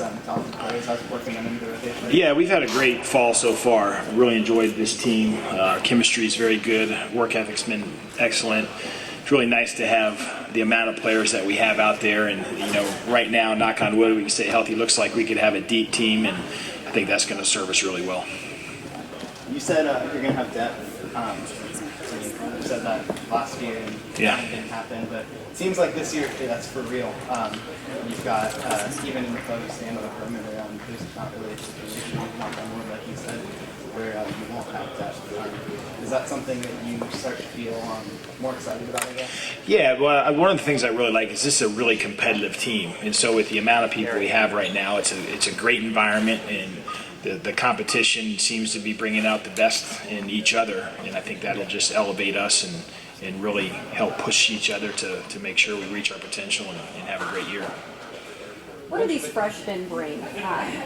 talented players. How's it working them into the rotation? Yeah, we've had a great fall so far. Really enjoyed this team. Our chemistry is very good. Work ethic's been excellent. It's really nice to have the amount of players that we have out there. And, right now, knock on wood, we can stay healthy. Looks like we could have a deep team, and I think that's going to serve us really well. You said you're going to have depth. You said that last year and it didn't happen, but it seems like this year that's for real. You've got even in the post and on the perimeter, there's not really a situation, knock on wood, like you said, where you won't have depth. Is that something that you start to feel more excited about, I guess? Yeah, well, one of the things I really like is this is a really competitive team, and so with the amount of people we have right now, it's a great environment, and the competition seems to be bringing out the best in each other, and I think that'll just elevate us and really help push each other to make sure we reach our potential and have a great year. What do these freshmen bring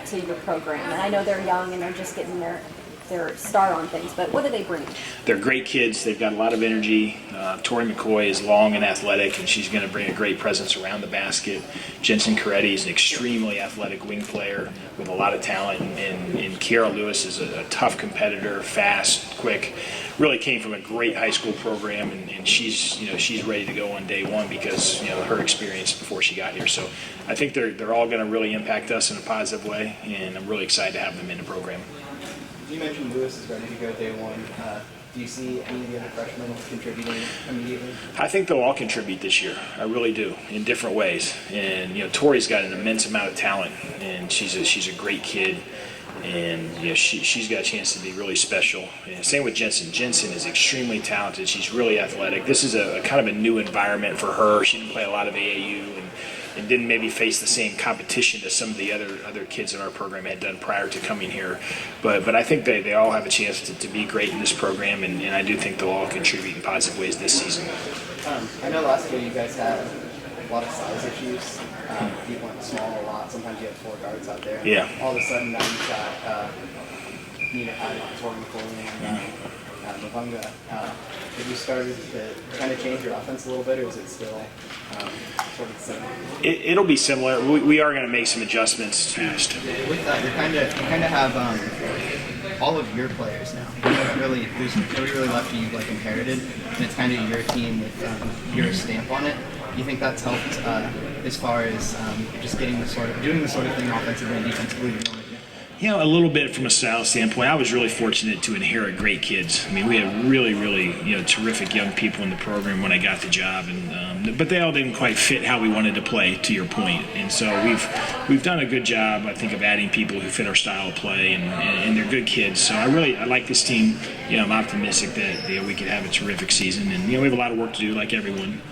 to your program? And I know they're young and they're just getting their start on things, but what do they bring? They're great kids. They've got a lot of energy. Tori McCoy is long and athletic, and she's going to bring a great presence around the basket. Jensen Coretti is an extremely athletic wing player with a lot of talent, and Kiara Lewis is a tough competitor, fast, quick. Really came from a great high school program, and she's ready to go on day one because her experience before she got here. So I think they're all going to really impact us in a positive way, and I'm really excited to have them in the program. You mentioned Lewis is ready to go day one. Do you see any of the other freshmen contributing immediately? I think they'll all contribute this year. I really do, in different ways. And Tori's got an immense amount of talent, and she's a great kid, and she's got a chance to be really special. And same with Jensen. Jensen is extremely talented. She's really athletic. This is a kind of a new environment for her. She didn't play a lot of AAU and didn't maybe face the same competition as some of the other kids in our program had done prior to coming here. But I think they all have a chance to be great in this program, and I do think they'll all contribute in positive ways this season. I know last year you guys had a lot of size issues. You went small a lot. Sometimes you had 4 guards out there. Yeah. All of a sudden now you've got Nina Tori McCoy and Mavunga. Have you started to kind of change your offense a little bit, or is it still sort of the same? It'll be similar. We are going to make some adjustments. With that, you kind of have all of your players now. There's nobody really left you like inherited, and it's kind of your team with your stamp on it. Do you think that's helped as far as just doing the sort of thing offensively and defensively you want to do? A little bit from a style standpoint. I was really fortunate to inherit great kids. I mean, we had really, terrific young people in the program when I got the job, but they all didn't quite fit how we wanted to play, to your point. And so we've done a good job, I think, of adding people who fit our style of play, and they're good kids. So I like this team. I'm optimistic that we could have a terrific season, and we have a lot of work to do, like everyone.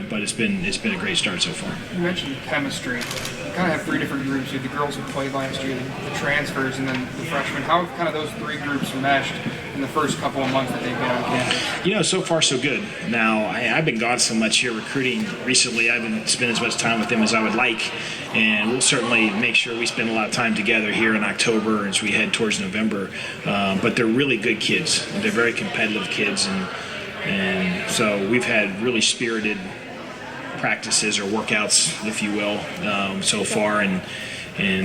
But it's been a great start so far. You mentioned chemistry. You kind of have 3 different groups. You have the girls who played last year, the transfers, and then the freshmen. How have kind of those 3 groups meshed in the first couple of months that they've been on campus? So far so good. Now, I've been gone so much here recruiting recently. I haven't spent as much time with them as I would like, and we'll certainly make sure we spend a lot of time together here in October as we head towards November. But they're really good kids. They're very competitive kids, and so we've had really spirited practices or workouts, if you will, so far, and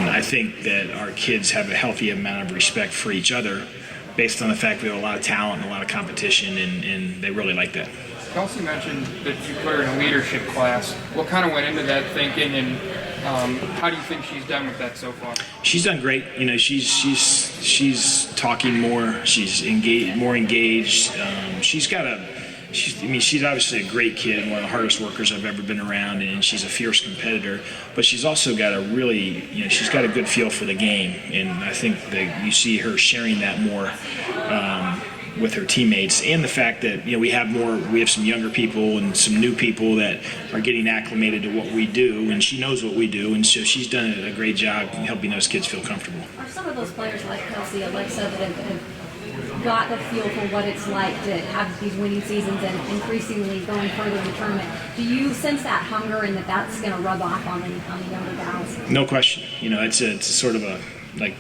I think that our kids have a healthy amount of respect for each other based on the fact we have a lot of talent and a lot of competition, and they really like that. You also mentioned that you put her in a leadership class. What kind of went into that thinking, and how do you think she's done with that so far? She's done great. She's talking more. She's more engaged. She's obviously a great kid, one of the hardest workers I've ever been around, and she's a fierce competitor. But she's also got she's got a good feel for the game, and I think that you see her sharing that more with her teammates, and the fact that we have some younger people and some new people that are getting acclimated to what we do, and she knows what we do, and so she's done a great job helping those kids feel comfortable. Are some of those players like Kelsey, Alexa, that have got the feel for what it's like to have these winning seasons and increasingly going further in the tournament? Do you sense that hunger and that's going to rub off on the younger guys? No question. It's sort of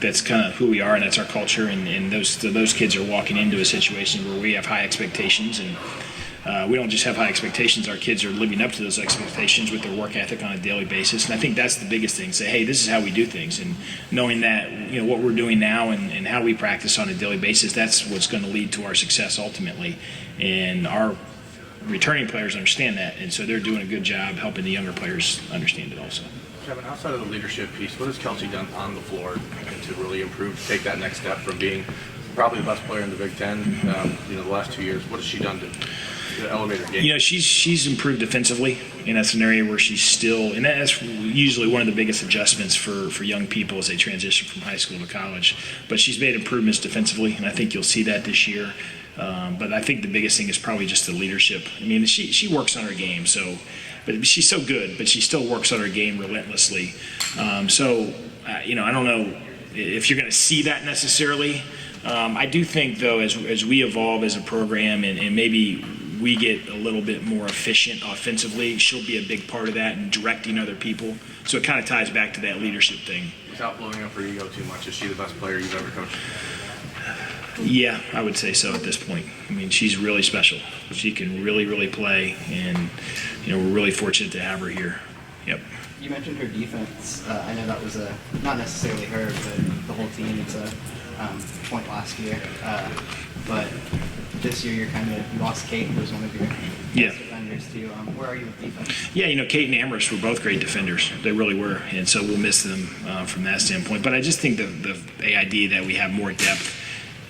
that's kind of who we are, and that's our culture, and those kids are walking into a situation where we have high expectations, and we don't just have high expectations. Our kids are living up to those expectations with their work ethic on a daily basis. And I think that's the biggest thing. Say, hey, this is how we do things. And knowing that, what we're doing now and how we practice on a daily basis, that's what's going to lead to our success ultimately. And our returning players understand that. And so they're doing a good job helping the younger players understand it also. Kevin, outside of the leadership piece, what has Kelsey done on the floor to really improve, take that next step from being probably the best player in the Big Ten, the last 2 years? What has she done to elevate her game? She's improved defensively, and that's an area where she's still, and that's usually one of the biggest adjustments for young people as they transition from high school to college. But she's made improvements defensively, and I think you'll see that this year. But I think the biggest thing is probably just the leadership. I mean, she works on her game, but she's so good, but she still works on her game relentlessly. I don't know if you're going to see that necessarily. I do think, though, as we evolve as a program and maybe we get a little bit more efficient offensively, she'll be a big part of that and directing other people. So it kind of ties back to that leadership thing. Without blowing up her ego too much, is she the best player you've ever coached? Yeah, I would say so at this point. I mean, she's really special. She can really, really play, and we're really fortunate to have her here. Yep. You mentioned her defense. I know that was not necessarily her, but the whole team. It's a point last year, but this year you lost Kate, who was one of your best defenders too. Where are you with defense? Yeah, Kate and Amherst were both great defenders. They really were, and so we'll miss them from that standpoint. But I just think the idea that we have more depth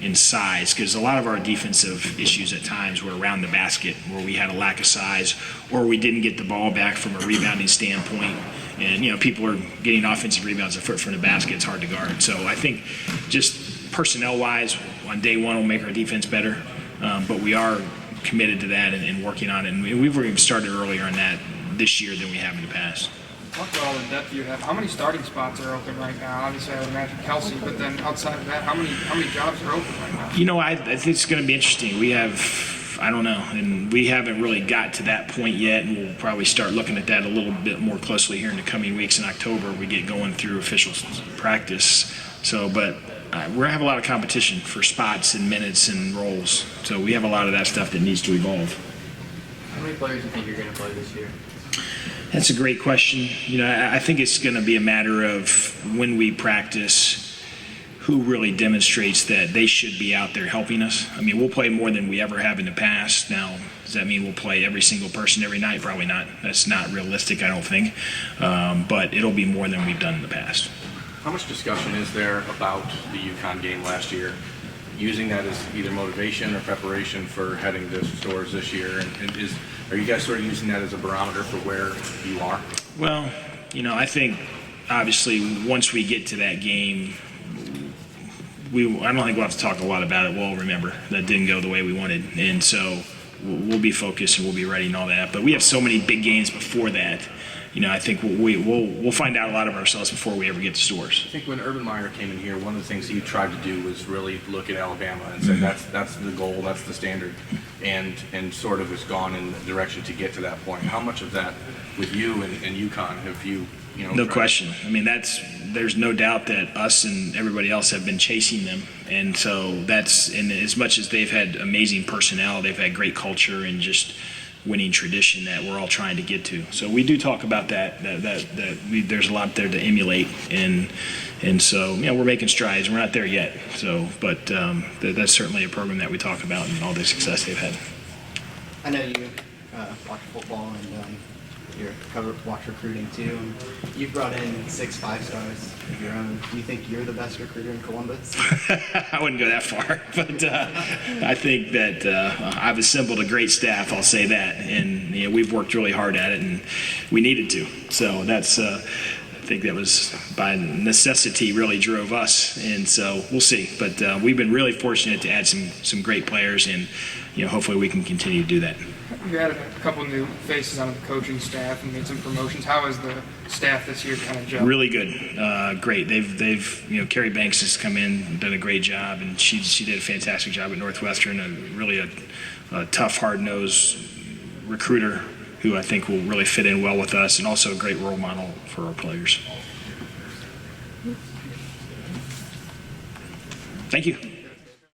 in size, because a lot of our defensive issues at times were around the basket, where we had a lack of size, or we didn't get the ball back from a rebounding standpoint. And people are getting offensive rebounds a foot from the basket. It's hard to guard. So I think just personnel-wise, on day one, will make our defense better. But we are committed to that and working on it. And we've even started earlier on that this year than we have in the past. Talk about all the depth you have. How many starting spots are open right now? Obviously, I would imagine Kelsey, but then outside of that, how many jobs are open right now? I think it's going to be interesting. We have, I don't know, and we haven't really got to that point yet, and we'll probably start looking at that a little bit more closely here in the coming weeks. In October, we get going through official practice. But we're going to have a lot of competition for spots and minutes and roles. So we have a lot of that stuff that needs to evolve. How many players do you think you're going to play this year? That's a great question. I think it's going to be a matter of when we practice, who really demonstrates that they should be out there helping us. I mean, we'll play more than we ever have in the past. Now, does that mean we'll play every single person every night? Probably not. That's not realistic, I don't think. But it'll be more than we've done in the past. How much discussion is there about the UConn game last year, using that as either motivation or preparation for heading to stores this year? And are you guys sort of using that as a barometer for where you are? Well, I think obviously once we get to that game, I don't think we'll have to talk a lot about it. We'll remember that didn't go the way we wanted, and so we'll be focused and we'll be ready and all that. But we have so many big games before that. I think we'll find out a lot of ourselves before we ever get to stores. I think when Urban Meyer came in here, one of the things he tried to do was really look at Alabama and say that's the goal, that's the standard, and sort of has gone in the direction to get to that point. How much of that with you and UConn have you? No question. I mean, there's no doubt that us and everybody else have been chasing them, and so and as much as they've had amazing personnel, they've had great culture and just winning tradition that we're all trying to get to. So we do talk about that there's a lot there to emulate, and so we're making strides. We're not there yet. So, but that's certainly a program that we talk about and all the success they've had. I know you watch football and watch recruiting too. And you've brought in 6 5-stars of your own. Do you think you're the best recruiter in Columbus? I wouldn't go that far, but I think that I've assembled a great staff. I'll say that, and we've worked really hard at it, and we needed to. So that's. I think that was by necessity really drove us, and so we'll see. But we've been really fortunate to add some great players, and hopefully we can continue to do that. You added a couple new faces onto the coaching staff and made some promotions. How has the staff this year kind of gelled? Really good, great. They've Carrie Banks has come in and done a great job, and she did a fantastic job at Northwestern. Really a tough, hard-nosed recruiter who I think will really fit in well with us, and also a great role model for our players. Thank you.